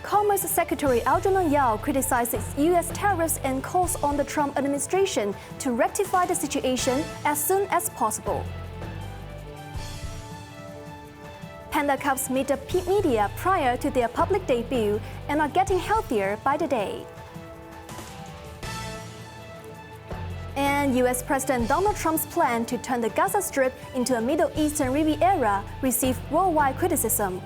Commerce Secretary Algernon Yau criticizes U.S. tariffs and calls on the Trump administration to rectify the situation as soon as possible. Panda cubs meet the media prior to their public debut and are getting healthier by the day. And U.S. President Donald Trump's plan to turn the Gaza Strip into a Middle Eastern Riviera received worldwide criticism.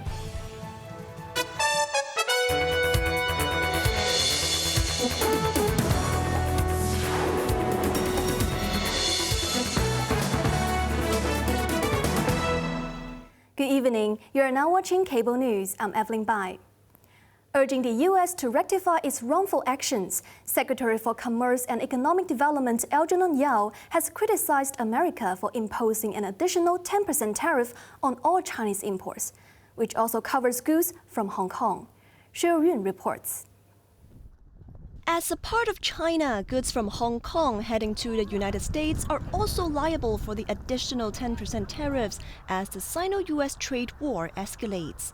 Good evening. You are now watching Cable News. I'm Evelyn Bai. Urging the U.S. to rectify its wrongful actions, Secretary for Commerce and Economic Development Algernon Yau has criticized America for imposing an additional 10% tariff on all Chinese imports, which also covers goods from Hong Kong. Xiao Yun reports. As a part of China, goods from Hong Kong heading to the United States are also liable for the additional 10% tariffs as the Sino-US trade war escalates.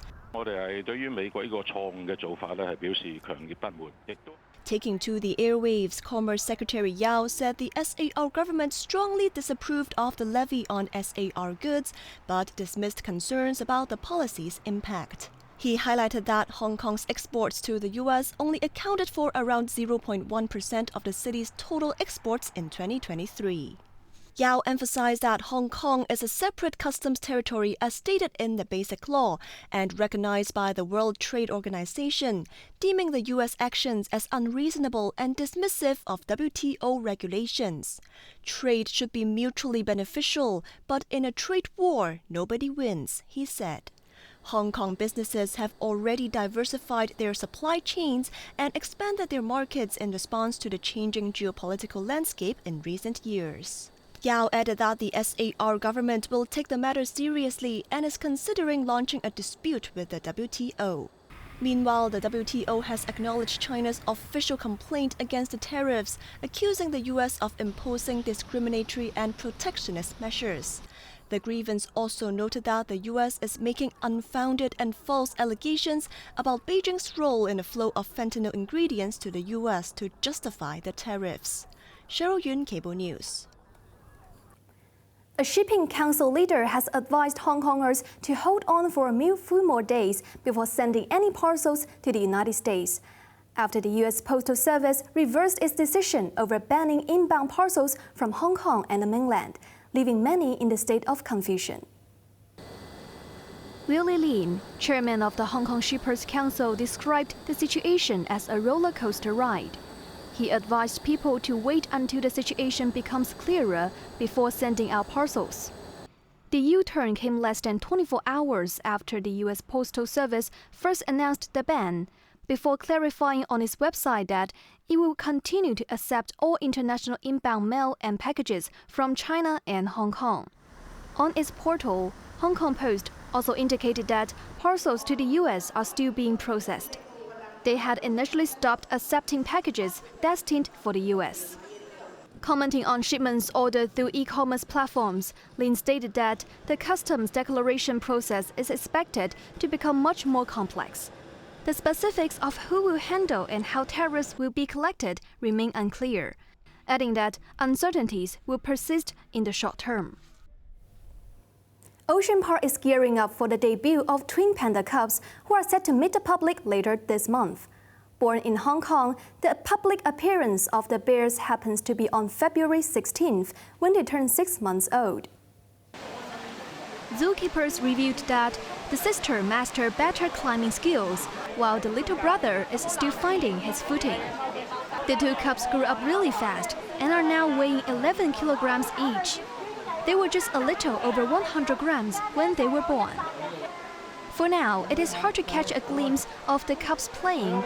Taking to the airwaves, Commerce Secretary Yau said the SAR government strongly disapproved of the levy on SAR goods, but dismissed concerns about the policy's impact. He highlighted that Hong Kong's exports to the U.S. only accounted for around 0.1% of the city's total exports in 2023. Yau emphasized that Hong Kong is a separate customs territory as stated in the Basic Law and recognized by the World Trade Organization, deeming the U.S. actions as unreasonable and dismissive of WTO regulations. Trade should be mutually beneficial, but in a trade war, nobody wins, he said. Hong Kong businesses have already diversified their supply chains and expanded their markets in response to the changing geopolitical landscape in recent years. Yau added that the SAR government will take the matter seriously and is considering launching a dispute with the WTO. Meanwhile, the WTO has acknowledged China's official complaint against the tariffs, accusing the U.S. of imposing discriminatory and protectionist measures. The grievance also noted that the U.S. is making unfounded and false allegations about Beijing's role in the flow of fentanyl ingredients to the U.S. to justify the tariffs. Cheryl Yun, Cable News. A shipping council leader has advised Hong Kongers to hold on for a few more days before sending any parcels to the United States, after the U.S. Postal Service reversed its decision over banning inbound parcels from Hong Kong and the mainland, leaving many in the state of confusion. Willie Lin, chairman of the Hong Kong Shippers Council, described the situation as a roller coaster ride. He advised people to wait until the situation becomes clearer before sending out parcels. The U-turn came less than 24 hours after the U.S. Postal Service first announced the ban, before clarifying on its website that it will continue to accept all international inbound mail and packages from China and Hong Kong. On its portal, Hong Kong Post also indicated that parcels to the U.S. are still being processed. They had initially stopped accepting packages destined for the U.S. Commenting on shipments ordered through e-commerce platforms, Lin stated that the customs declaration process is expected to become much more complex. The specifics of who will handle and how tariffs will be collected remain unclear, adding that uncertainties will persist in the short term. Ocean Park is gearing up for the debut of twin panda cubs who are set to meet the public later this month. Born in Hong Kong, the public appearance of the bears happens to be on February 16th when they turn 6 months old. Zookeepers revealed that the sister mastered better climbing skills, while the little brother is still finding his footing. The two cubs grew up really fast and are now weighing 11 kilograms each. They were just a little over 100 grams when they were born. For now, it is hard to catch a glimpse of the cubs playing,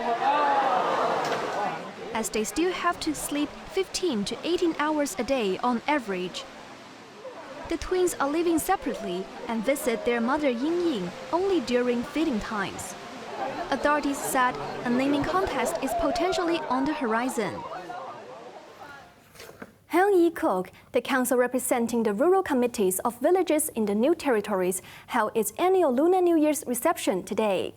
as they still have to sleep 15 to 18 hours a day on average. The twins are living separately and visit their mother Ying Ying only during feeding times. Authorities said a naming contest is potentially on the horizon. Hang Yi-Kok, the council representing the rural committees of villages in the new territories, held its annual Lunar New Year's reception today.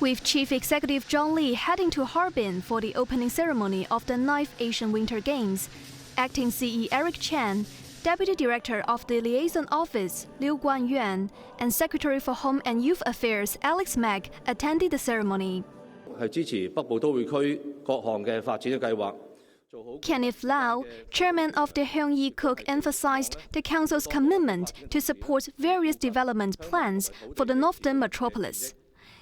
with Chief Executive John Lee heading to Harbin for the opening ceremony of the 9th Asian Winter Games. Acting CE Eric Chen, Deputy Director of the Liaison Office Liu Guanyuan, and Secretary for Home and Youth Affairs Alex Mack attended the ceremony. Kenneth Lau, chairman of the Hyung-Yi Cook, emphasized the council's commitment to support various development plans for the northern metropolis,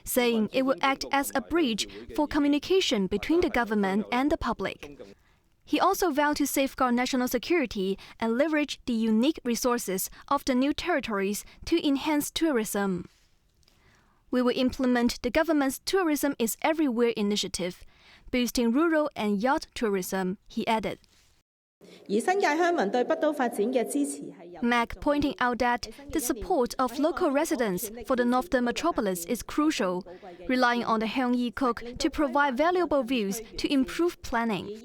saying it will act as a bridge for communication between the government and the public. He also vowed to safeguard national security and leverage the unique resources of the new territories to enhance tourism. We will implement the government's Tourism is Everywhere initiative, boosting rural and yacht tourism, he added. Mack pointing out that the support of local residents for the northern metropolis is crucial, relying on the Hyung-Yi Cook to provide valuable views to improve planning.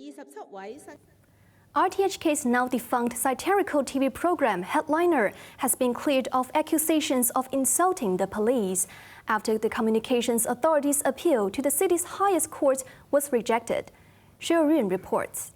RTHK's now defunct satirical TV program Headliner has been cleared of accusations of insulting the police after the communications authorities' appeal to the city's highest court was rejected. Xiao Yun reports.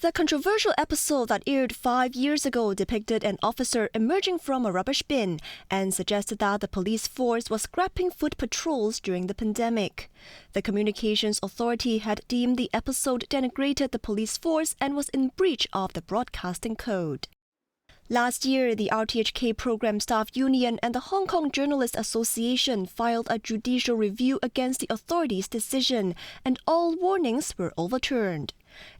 The controversial episode that aired 5 years ago depicted an officer emerging from a rubbish bin and suggested that the police force was scrapping foot patrols during the pandemic. The Communications Authority had deemed the episode denigrated the police force and was in breach of the broadcasting code. Last year, the RTHK Program Staff Union and the Hong Kong Journalists Association filed a judicial review against the authorities' decision, and all warnings were overturned.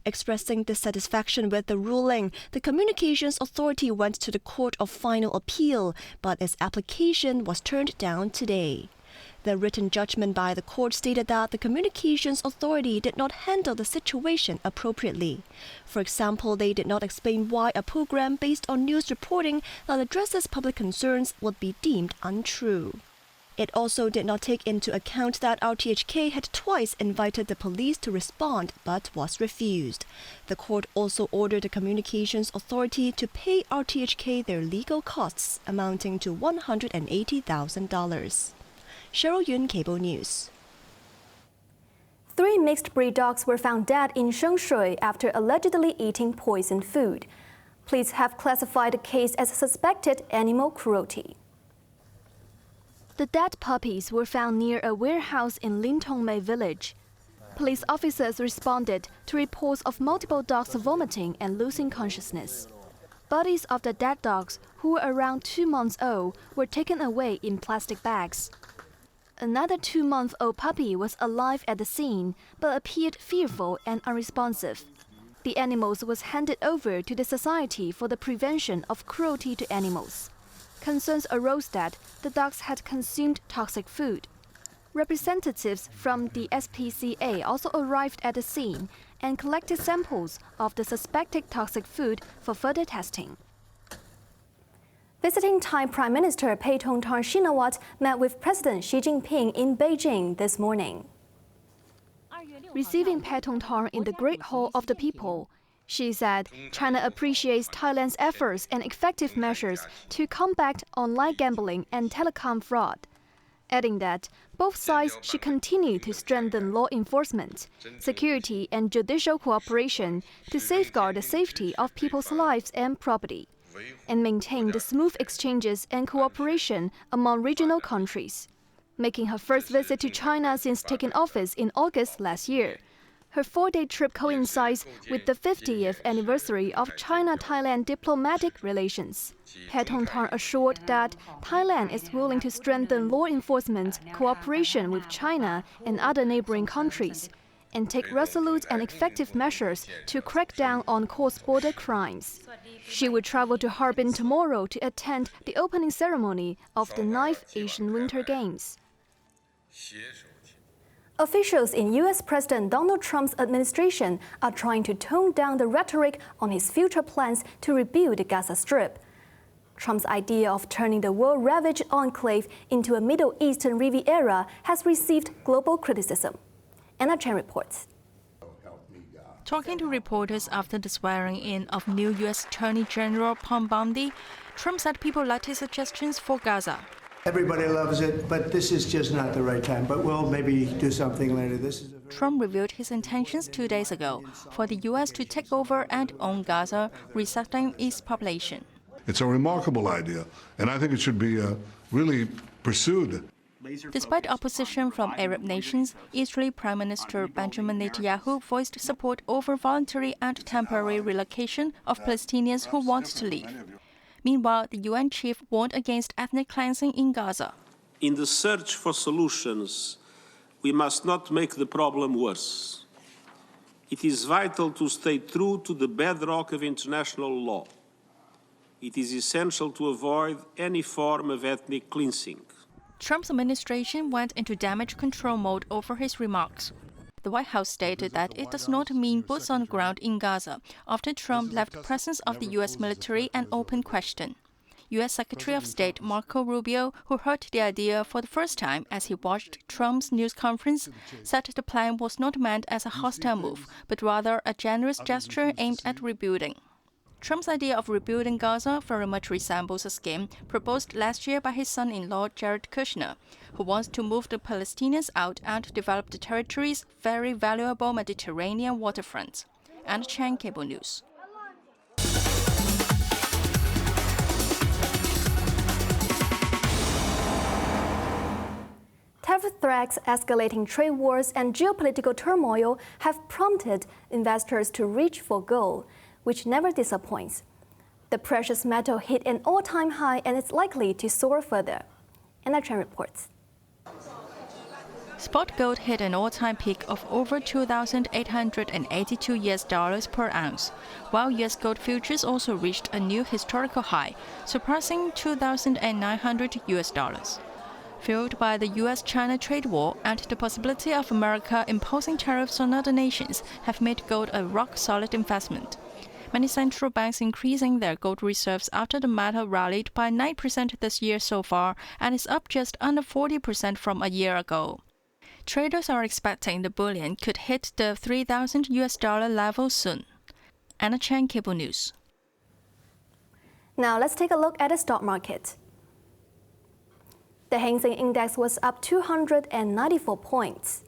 Expressing dissatisfaction with the ruling, the Communications Authority went to the Court of Final Appeal, but its application was turned down today. The written judgment by the court stated that the Communications Authority did not handle the situation appropriately. For example, they did not explain why a program based on news reporting that addresses public concerns would be deemed untrue. It also did not take into account that RTHK had twice invited the police to respond but was refused. The court also ordered the Communications Authority to pay RTHK their legal costs, amounting to $180,000. Cheryl Yun, Cable News. 3 mixed-breed dogs were found dead in Shengshui after allegedly eating poisoned food. Police have classified the case as suspected animal cruelty. The dead puppies were found near a warehouse in Lintongmei village. Police officers responded to reports of multiple dogs vomiting and losing consciousness. Bodies of the dead dogs, who were around 2 months old, were taken away in plastic bags. Another 2-month-old puppy was alive at the scene, but appeared fearful and unresponsive. The animals was handed over to the Society for the Prevention of Cruelty to Animals. Concerns arose that the dogs had consumed toxic food. Representatives from the SPCA also arrived at the scene and collected samples of the suspected toxic food for further testing. Visiting Thai Prime Minister Paetongtarn Shinawatra met with President Xi Jinping in Beijing this morning. Receiving Paetongtarn in the Great Hall of the People, Xi said China appreciates Thailand's efforts and effective measures to combat online gambling and telecom fraud, adding that both sides should continue to strengthen law enforcement, security and judicial cooperation to safeguard the safety of people's lives and property, and maintain the smooth exchanges and cooperation among regional countries. Making her first visit to China since taking office in August last year, her 4-day trip coincides with the 50th anniversary of China-Thailand diplomatic relations. Paetongtarn assured that Thailand is willing to strengthen law enforcement cooperation with China and other neighboring countries, and take resolute and effective measures to crack down on cross-border crimes. She will travel to Harbin tomorrow to attend the opening ceremony of the 9th Asian Winter Games. Officials in U.S. President Donald Trump's administration are trying to tone down the rhetoric on his future plans to rebuild the Gaza Strip. Trump's idea of turning the war-ravaged enclave into a Middle Eastern Riviera has received global criticism. Anna Chen reports. Talking to reporters after the swearing-in of new U.S. Attorney General Panda, Trump said people liked his suggestions for Gaza. Everybody loves it, but this is just not the right time. But we'll maybe do something later. Trump revealed his intentions 2 days ago for the U.S. to take over and own Gaza, resettling its population. It's a remarkable idea, and I think it should be really pursued. Despite opposition from Arab nations, Israeli Prime Minister Benjamin Netanyahu voiced support over voluntary and temporary relocation of Palestinians who want to leave. Meanwhile, the UN chief warned against ethnic cleansing in Gaza. In the search for solutions, we must not make the problem worse. It is vital to stay true to the bedrock of international law. It is essential to avoid any form of ethnic cleansing. Trump's administration went into damage control mode over his remarks. The White House stated that it does not mean boots on the ground in Gaza after Trump left the presence of the U.S. military an open question. U.S. Secretary of State Marco Rubio, who heard the idea for the first time as he watched Trump's news conference, said the plan was not meant as a hostile move, but rather a generous gesture aimed at rebuilding. Trump's idea of rebuilding Gaza very much resembles a scheme proposed last year by his son-in-law Jared Kushner, who wants to move the Palestinians out and develop the territory's very valuable Mediterranean waterfront. And Chan Cable News. Tariff threats, escalating trade wars, and geopolitical turmoil have prompted investors to reach for gold, which never disappoints. The precious metal hit an all-time high and is likely to soar further. Anna Chen reports. Spot gold hit an all-time peak of over $2,882 per ounce, while U.S. gold futures also reached a new historical high, surpassing $2,900. Fueled by the U.S.-China trade war and the possibility of America imposing tariffs on other nations have made gold a rock-solid investment. Many central banks increasing their gold reserves after the metal rallied by 9% this year so far and is up just under 40% from a year ago. Traders are expecting the bullion could hit the $3,000 level soon. Anna Chen, Cable News. Now let's take a look at the stock market. The Hang Seng Index was up 294 points.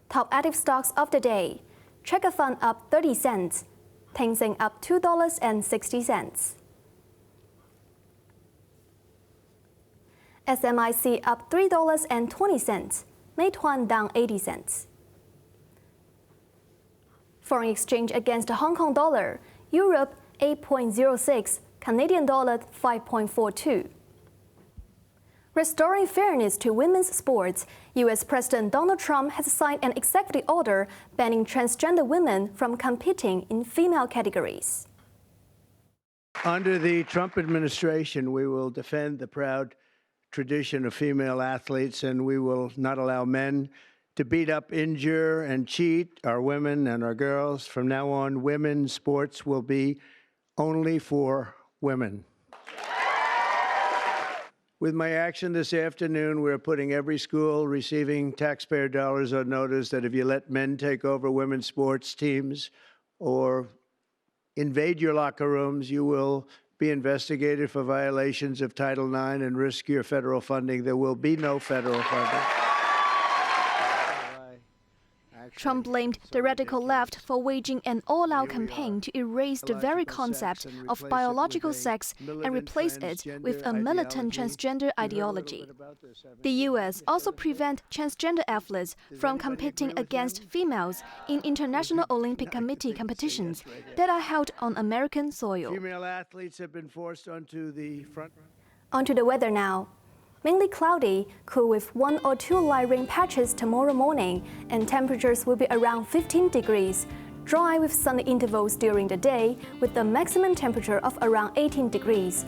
Top active stocks of the day. Checker Fund up 30 cents. Tencent up $2.60. SMIC up $3.20. Meituan down 80 cents. Foreign exchange against the Hong Kong dollar. Europe 8.06. Canadian dollar 5.42. Restoring fairness to women's sports, U.S. President Donald Trump has signed an executive order banning transgender women from competing in female categories. Under the Trump administration, we will defend the proud tradition of female athletes, and we will not allow men to beat up, injure, and cheat our women and our girls. From now on, women's sports will be only for women. With my action this afternoon, we're putting every school receiving taxpayer dollars on notice that if you let men take over women's sports teams or invade your locker rooms, you will be investigated for violations of Title IX and risk your federal funding. There will be no federal funding. Trump blamed the radical left for waging an all-out campaign to erase the very concept of biological sex and replace it with a militant transgender ideology. The U.S. also prevents transgender athletes from competing against females in International Olympic Committee competitions that are held on American soil. Female athletes have been forced onto the front. Onto the weather now. Mainly cloudy, cool with 1 or 2 light rain patches tomorrow morning, and temperatures will be around 15 degrees. Dry with sunny intervals during the day, with a maximum temperature of around 18 degrees.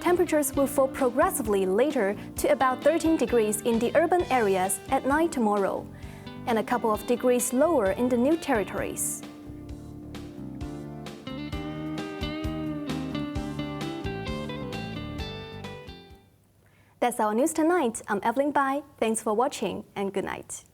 Temperatures will fall progressively later to about 13 degrees in the urban areas at night tomorrow, and a couple of degrees lower in the new territories. That's our news tonight. I'm Evelyn Bai. Thanks for watching and good night.